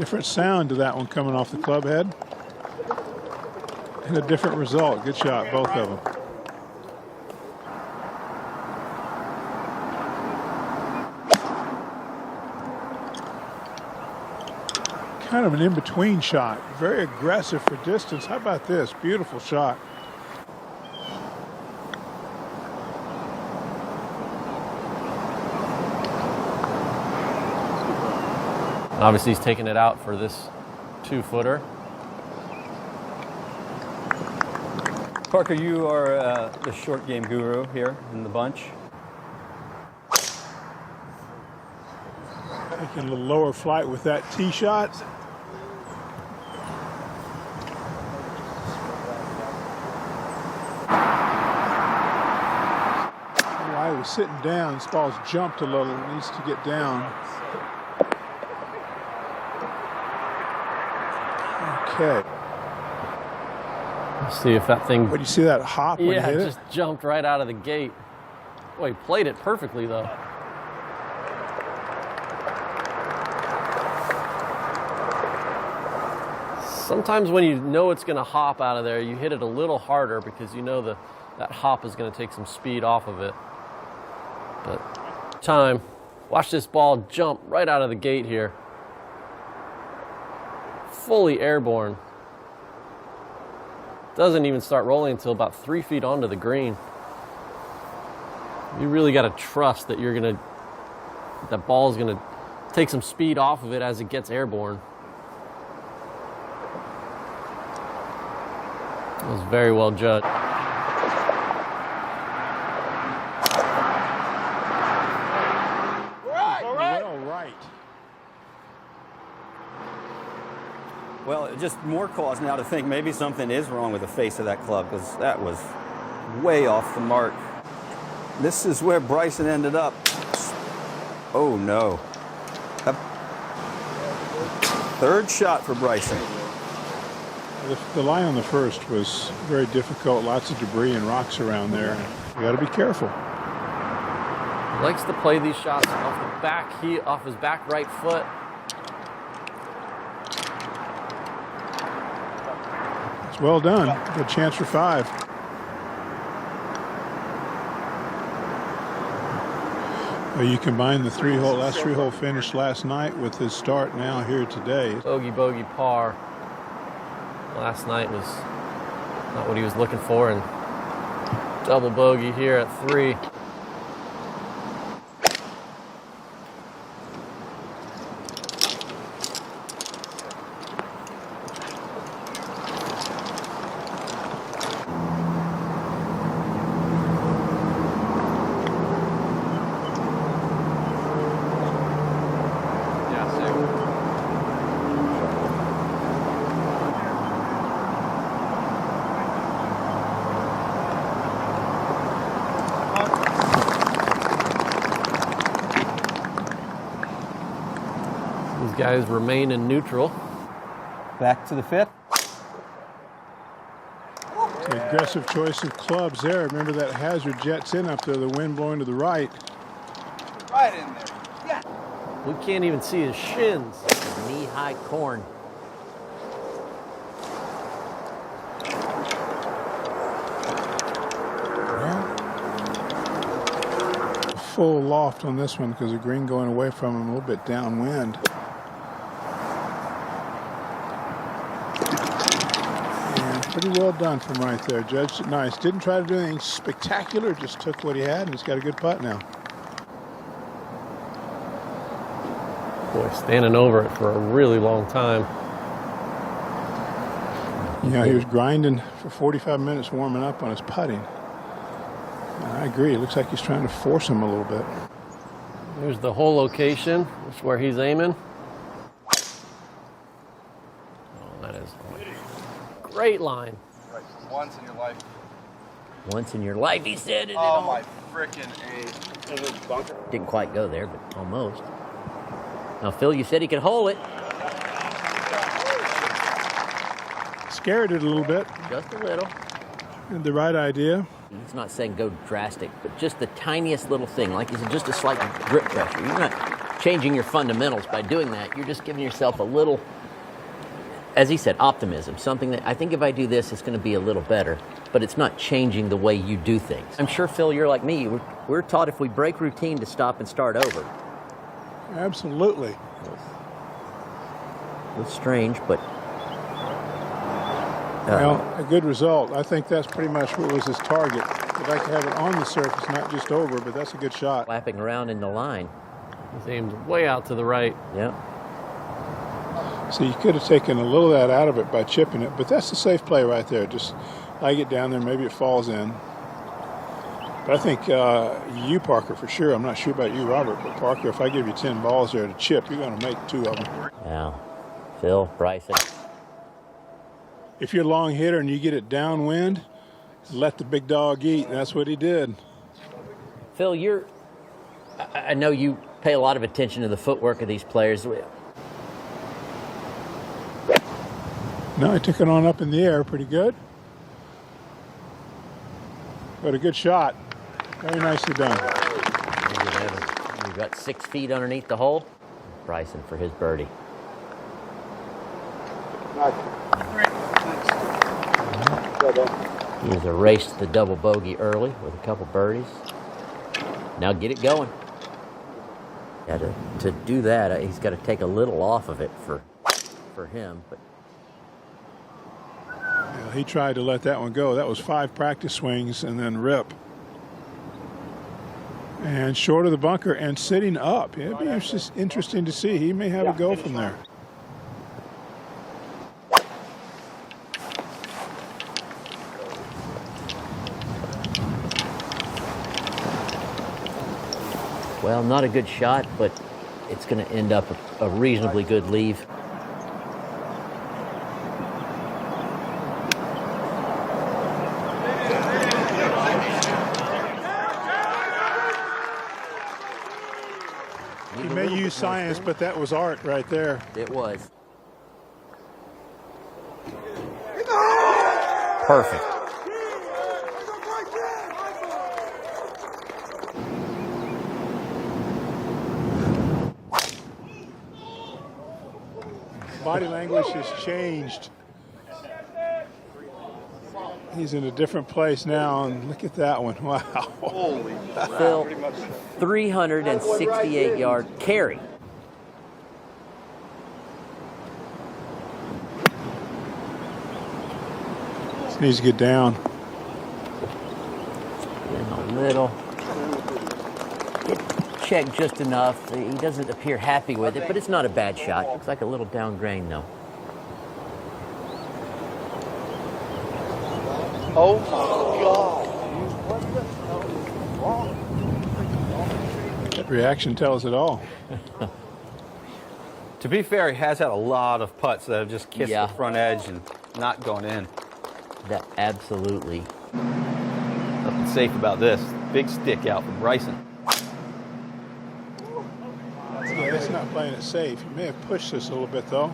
Different sound to that one coming off the club head. And a different result. Good shot, both of them. Kind of an in-between shot. Very aggressive for distance. How about this? Beautiful shot. Obviously, he's taking it out for this 2-footer. Parker, you are the short game guru here in the bunch. Taking a little lower flight with that tee shot. While he was sitting down, this ball's jumped a little. Needs to get down. Okay. Let's see if that thing. What do you see that hop when you hit it? Just jumped right out of the gate. Boy, he played it perfectly though. Sometimes when you know it's going to hop out of there, you hit it a little harder because you know that hop is going to take some speed off of it. But time. Watch this ball jump right out of the gate here. Fully airborne. Doesn't even start rolling until about 3 feet onto the green. You really got to trust that that ball is gonna take some speed off of it as it gets airborne. It was very well judged. Well, just more cause now to think maybe something is wrong with the face of that club because that was way off the mark. This is where Bryson ended up. Oh, no. Third shot for Bryson. The line on the first was very difficult. Lots of debris and rocks around there. You got to be careful. He likes to play these shots off his back right foot. It's well done. Good chance for 5. Well, you combine the last three-hole finish last night with his start now here today. Bogey, par. Last night was not what he was looking for, and double bogey here at 3. These guys remain in neutral. Back to the 5th. It's an aggressive choice of clubs there. Remember that hazard jets in up there, the wind blowing to the right. Right in there. Yeah. We can't even see his shins. Knee-high corn. Full loft on this one because the green going away from him a little bit downwind. And pretty well done from right there. Judged it nice. Didn't try to do anything spectacular, just took what he had, and he's got a good putt now. Boy, standing over it for a really long time. Yeah, he was grinding for 45 minutes warming up on his putting. I agree. It looks like he's trying to force him a little bit. Here's the hole location. That's where he's aiming. Oh, that is a great line. Once in your life. Once in your life, he said it. Oh, my frickin' A. Didn't quite go there, but almost. Now, Phil, you said he could hold it. Scared it a little bit. Just a little. And the right idea. He's not saying go drastic, but just the tiniest little thing, like it's just a slight grip pressure. You're not changing your fundamentals by doing that. You're just giving yourself a little, as he said, optimism. Something that I think if I do this, it's going to be a little better. But it's not changing the way you do things. I'm sure, Phil, you're like me. We're taught if we break routine to stop and start over. Absolutely. It was strange, but... Well, a good result. I think that's pretty much what was his target. I'd like to have it on the surface, not just over, but that's a good shot. Flapping around in the line. His aim's way out to the right. Yep. So you could have taken a little of that out of it by chipping it, but that's the safe play right there. Just leg it down there, maybe it falls in. But I think you, Parker, for sure. I'm not sure about you, Robert, but Parker, if I give you 10 balls there to chip, you're going to make 2 of them. Yeah. Phil, Bryson. If you're a long hitter and you get it downwind, let the big dog eat, and that's what he did. Phil, I know you pay a lot of attention to the footwork of these players. No, he took it on up in the air pretty good. But a good shot. Very nicely done. We've got 6 feet underneath the hole. Bryson for his birdie. He has erased the double bogey early with a couple birdies. Now get it going. To do that, he's got to take a little off of it for him. But yeah, he tried to let that one go. That was 5 practice swings and then rip. And short of the bunker and sitting up. It'd be just interesting to see. He may have a go from there. well, not a good shot, but it's going to end up a reasonably good leave. He may use science, but that was art right there. It was. Perfect. Body language has changed. He's in a different place now, and look at that one. Wow. Holy Phil, 368-yard carry. This needs to get down. In a little. Check just enough. He doesn't appear happy with it, but it's not a bad shot. Looks like a little down grain, though. Oh my God. That reaction tells it all. To be fair, he has had a lot of putts that have just kissed Yeah. the front edge and not gone in. That absolutely. Nothing safe about this. Big stick out from Bryson. Yeah, that's not playing it safe. He may have pushed this a little bit, though.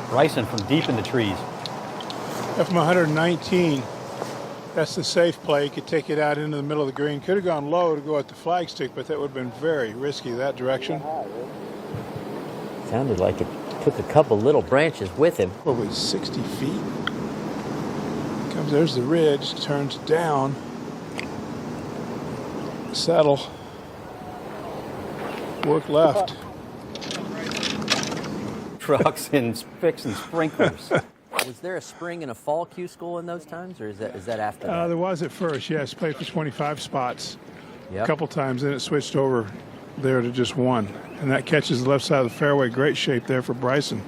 Bryson from deep in the trees. From 119, that's the safe play. He could take it out into the middle of the green. Could have gone low to go at the flagstick, but that would have been very risky that direction. Sounded like it took a couple little branches with him. Probably 60 feet. There's the ridge, turns down. Settle. Work left. Trucks and fixing sprinklers. Was there a spring and a fall Q school in those times, or is that after that? There was at first, yes. Played for 25 spots. Yep. A couple times, then it switched over there to just one. And that catches the left side of the fairway. Great shape there for Bryson.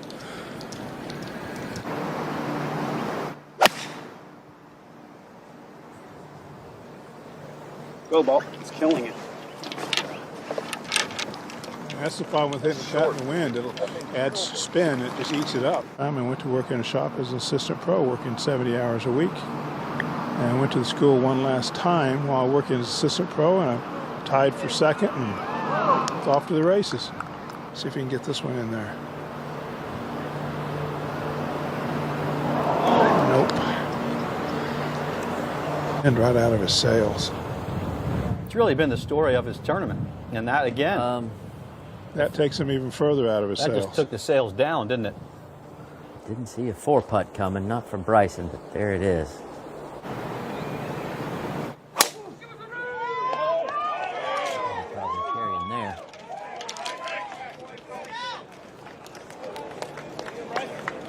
Go ball. It's killing it. That's the problem with hitting the shot in the wind. It'll add spin. It just eats it up. I went to work in a shop as an assistant pro, working 70 hours a week. And I went to the school one last time while working as assistant pro, and I tied for second and it's off to the races. See if we can get this one in there. Nope. And right out of his sails. That's really been the story of his tournament. And that, again, That takes him even further out of his that sails. just took the sails down, didn't it? Didn't see a 4-putt coming, not from Bryson, but there it is. Probably carrying there.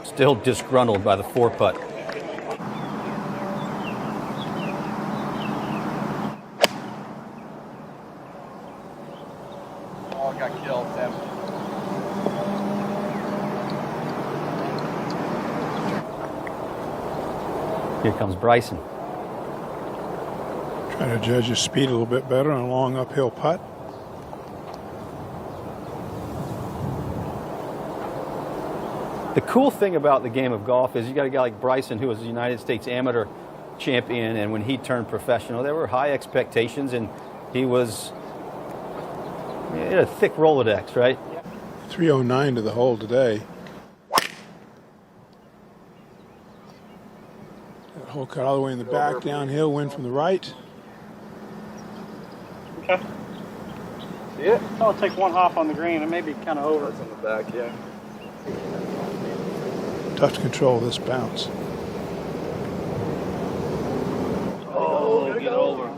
Still disgruntled by the 4-putt. Oh, got killed, Tim. Here comes Bryson. Trying to judge his speed a little bit better on a long uphill putt. The cool thing about the game of golf is you got a guy like Bryson, who was the United States amateur champion, and when he turned professional, there were high expectations, and he had a thick Rolodex, right? 309 to the hole today. That hole cut all the way in the back, downhill, wind from the right. Okay. See it? I'll take one hop on the green. It may be kind of over. That's on the back, yeah. Tough to control this bounce. Oh, get over.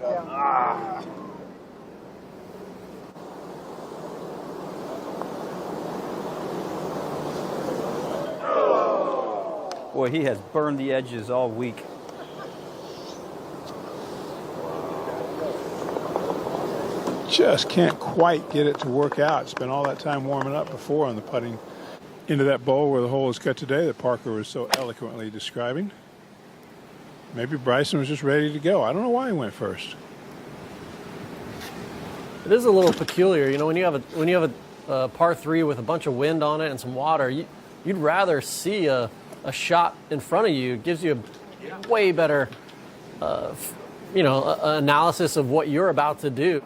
Ah. Boy, he has burned the edges all week. Just can't quite get it to work out. Spent all that time warming up before on the putting into that bowl where the hole is cut today that Parker was so eloquently describing. Maybe Bryson was just ready to go. I don't know why he went first. It is a little peculiar, you know, when you have a par 3 with a bunch of wind on it and some water, you'd rather see a shot in front of you. It gives you a way better, analysis of what you're about to do.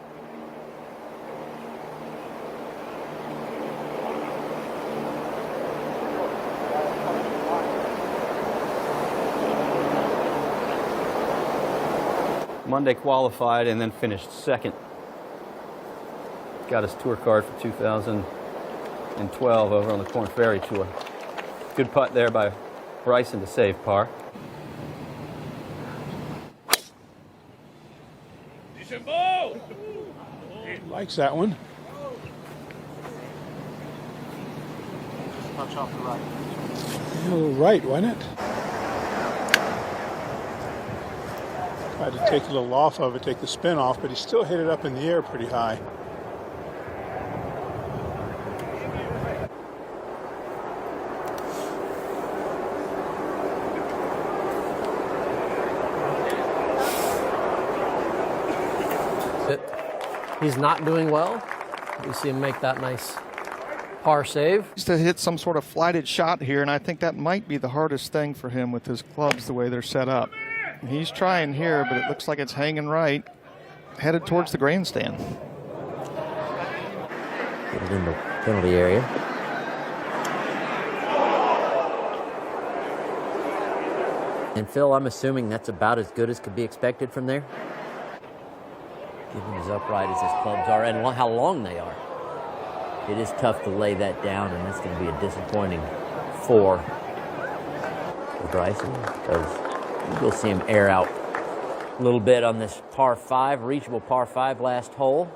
Monday qualified and then finished second. Got his tour card for 2012 over on the Korn Ferry Tour. Good putt there by Bryson to save par. DeChambeau! Likes that one. Touch off the right. A little right, wasn't it? Tried to take a little off of it, take the spin off, but he still hit it up in the air pretty high. He's not doing well. You see him make that nice par save. He's to hit some sort of flighted shot here, and I think that might be the hardest thing for him with his clubs the way they're set up. He's trying here, but it looks like it's hanging right, headed towards the grandstand. Get it in the penalty area. And Phil, I'm assuming that's about as good as could be expected from there? Given as upright as his clubs are and how long they are. It is tough to lay that down, and that's going to be a disappointing 4 for Bryson, because you'll see him air out a little bit on this par 5, reachable par 5 last hole.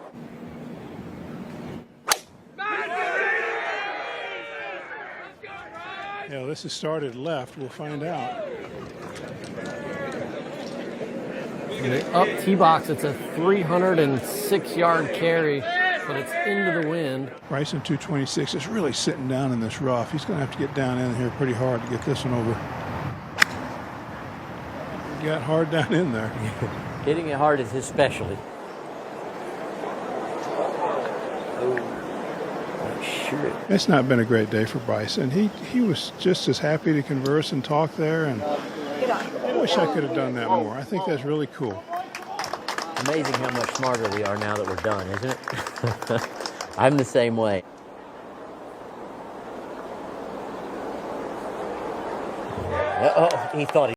Yeah, this is started left. We'll find out. Up tee box, it's a 306-yard carry, but it's into the wind. Bryson 226 is really sitting down in this rough. He's going to have to get down in here pretty hard to get this one over. He got hard down in there. Hitting it hard is his specialty. Sure. It's not been a great day for Bryson. He was just as happy to converse and talk there, and I wish I could have done that more. I think that's really cool. Amazing how much smarter we are now that we're done, isn't it? I'm the same way. Uh-oh, he thought he